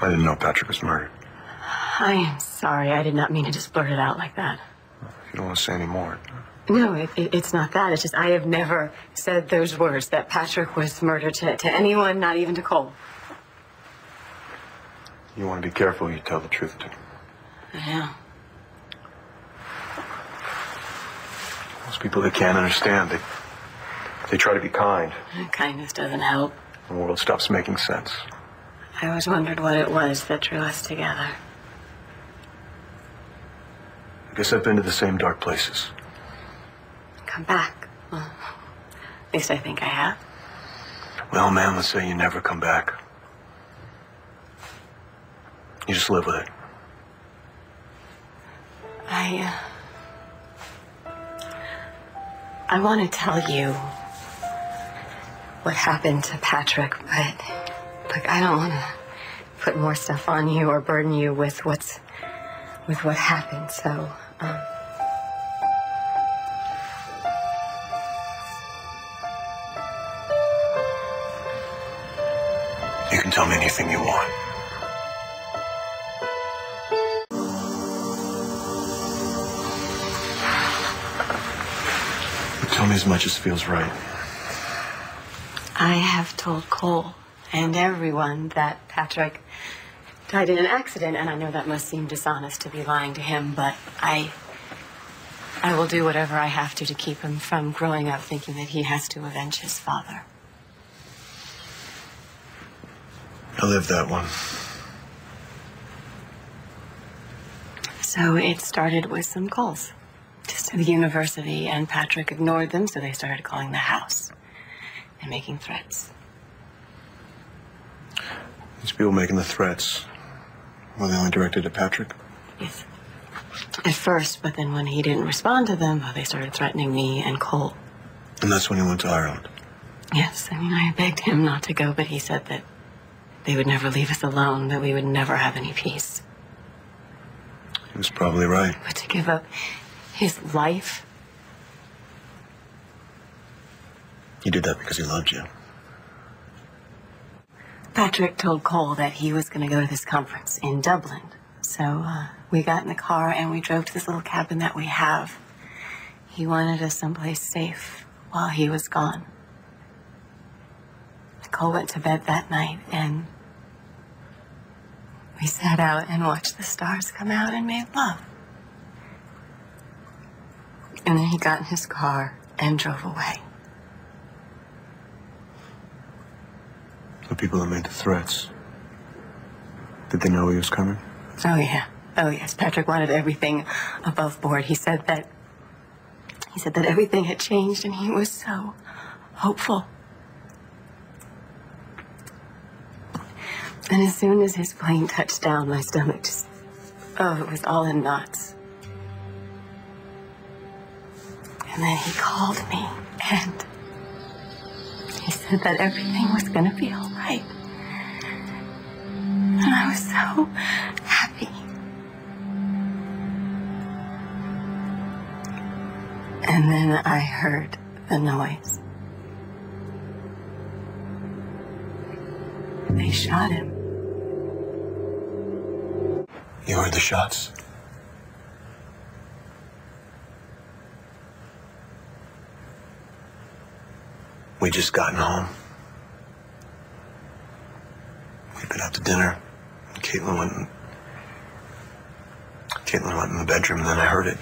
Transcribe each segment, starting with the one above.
I didn't know Patrick was murdered. I am sorry. I did not mean to just blurt it out like that. If you don't want to say any more. No, it's not that. It's just I have never said those words, that Patrick was murdered to anyone, not even to Cole. You want to be careful who you tell the truth to. I know. Most people that can't understand, they try to be kind. Kindness doesn't help. The world stops making sense. I always wondered what it was that drew us together. I guess I've been to the same dark places. Come back. Well, at least I think I have. Well, man, let's say you never come back. You just live with it. I want to tell you what happened to Patrick, but look, I don't want to put more stuff on you or burden you with what happened. So, you can tell me anything you want. Tell me as much as feels right. I have told Cole and everyone that Patrick died in an accident, and I know that must seem dishonest to be lying to him, but I will do whatever I have to keep him from growing up thinking that he has to avenge his father. I lived that one. So it started with some calls. Just to the university, and Patrick ignored them, so they started calling the house and making threats. These people making the threats, were they only directed at Patrick? Yes. At first, but then when he didn't respond to them, they started threatening me and Cole. And that's when he went to Ireland? Yes, I mean, I begged him not to go, but he said that they would never leave us alone, that we would never have any peace. He was probably right. But to give up his life? He did that because he loved you. Patrick told Cole that he was going to go to this conference in Dublin. So we got in the car and we drove to this little cabin that we have. He wanted us someplace safe while he was gone. Cole went to bed that night and we sat out and watched the stars come out and made love. And then he got in his car and drove away. The people that made the threats, did they know he was coming? Oh, yeah. Oh, yes. Patrick wanted everything above board. He said that everything had changed and he was so hopeful. And as soon as his plane touched down, my stomach just, it was all in knots. And then he called me, and he said that everything was going to be all right. And I was so happy. And then I heard the noise. They shot him. You heard the shots? We just gotten home. We'd been out to dinner. Caitlin went in the bedroom, and then I heard it.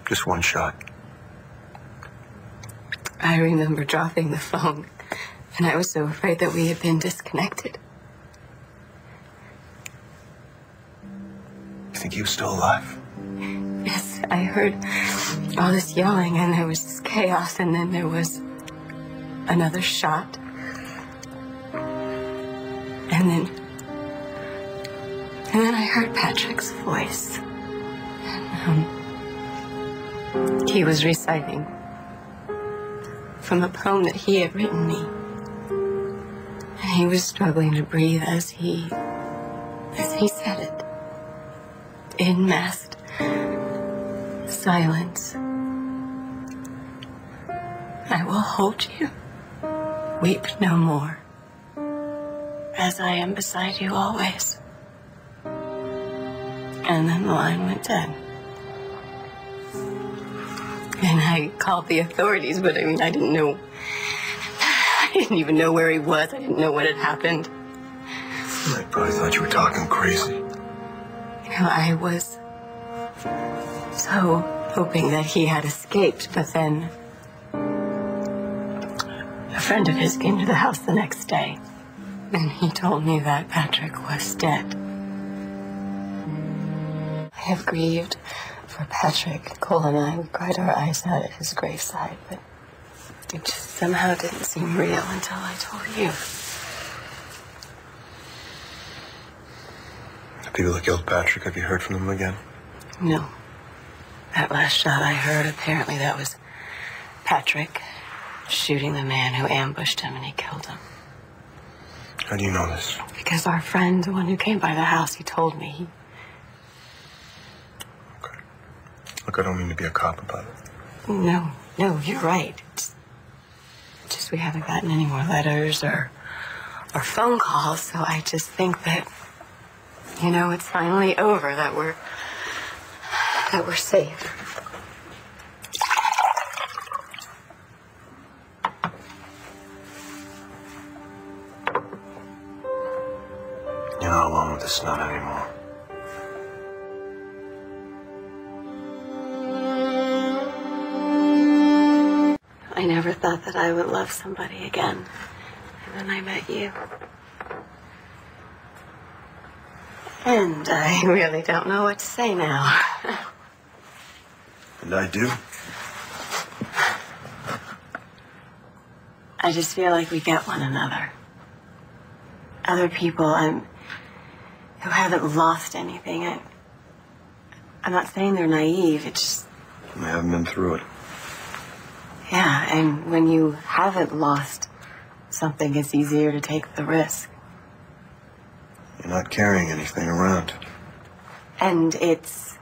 Just one shot. I remember dropping the phone, and I was so afraid that we had been disconnected. You think he was still alive? Yes, I heard all this yelling, and there was this chaos, and then there was another shot. And then I heard Patrick's voice. And, he was reciting from a poem that he had written me. And he was struggling to breathe as he said it. In masked silence. I will hold you. Weep no more. as I am beside you always. And then the line went dead. And I called the authorities, but I mean, I didn't even know where he was. I didn't know what had happened. I probably thought you were talking crazy. You know, I was so hoping that he had escaped, but then a friend of his came to the house the next day, and he told me that Patrick was dead. I have grieved for Patrick. Cole and I, we cried our eyes out at his graveside, but it just somehow didn't seem real until I told you. The people that killed Patrick, have you heard from them again? No. That last shot I heard, apparently that was Patrick shooting the man who ambushed him, and he killed him. How do you know this? Because our friend, the one who came by the house, he told me. Okay. Look, I don't mean to be a cop about it. No, you're right. Just we haven't gotten any more letters or phone calls, so I just think that, you know, it's finally over, that we're safe. You're not alone with this nut anymore. I never thought that I would love somebody again. And then I met you. And I really don't know what to say now. And I do. I just feel like we get one another. Other people who haven't lost anything. I'm not saying they're naive. It's just... They haven't been through it. Yeah, and when you haven't lost something, it's easier to take the risk. You're not carrying anything around. And it's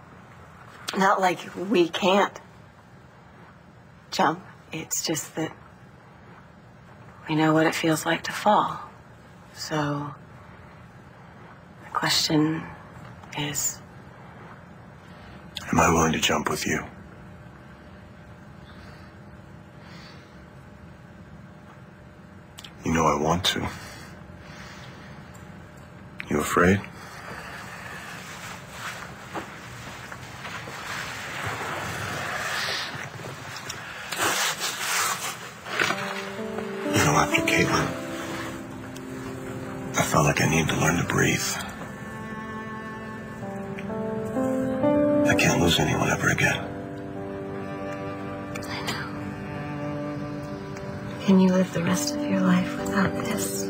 not like we can't jump. It's just that we know what it feels like to fall. So the question is... Am I willing to jump with you? You know I want to. You afraid? You know, after Caitlin, I felt like I needed to learn to breathe. I can't lose anyone ever again. I know. Can you live the rest of your life without this?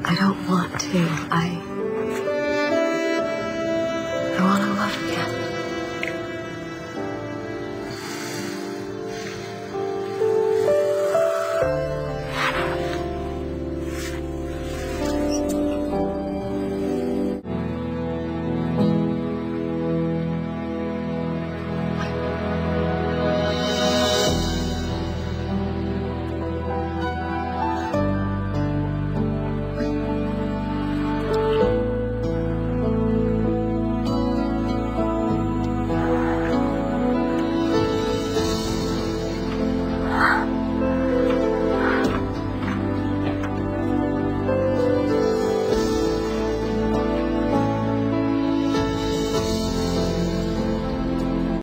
I don't want to. I want to love